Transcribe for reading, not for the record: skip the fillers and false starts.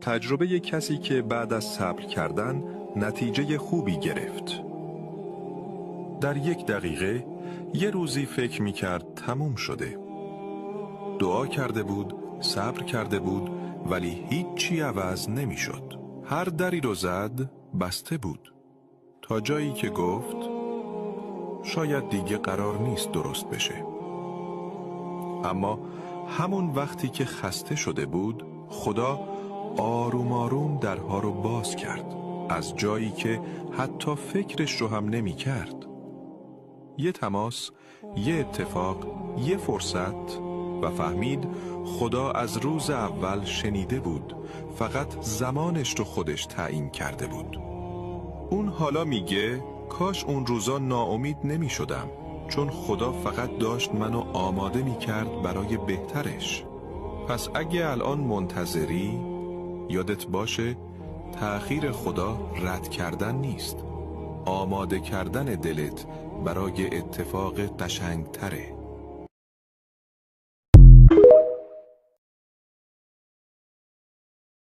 تجربه کسی که بعد از صبر کردن نتیجه خوبی گرفت. در 1 دقیقه یه روزی فکر می‌کرد تموم شده. دعا کرده بود، صبر کرده بود، ولی هیچی عوض نمی‌شد. هر دری رو زد، بسته بود. تا جایی که گفت شاید دیگه قرار نیست درست بشه. اما همون وقتی که خسته شده بود، خدا آروم آروم درها رو باز کرد، از جایی که حتی فکرش رو هم نمی کرد. یه تماس، یه اتفاق، یه فرصت و فهمید خدا از روز اول شنیده بود، فقط زمانش رو خودش تعیین کرده بود. اون حالا میگه کاش اون روزا ناامید نمی شدم، چون خدا فقط داشت منو آماده می کرد برای بهترش. پس اگه الان منتظری، یادت باشه تأخیر خدا رد کردن نیست، آماده کردن دلت برای اتفاق قشنگتره.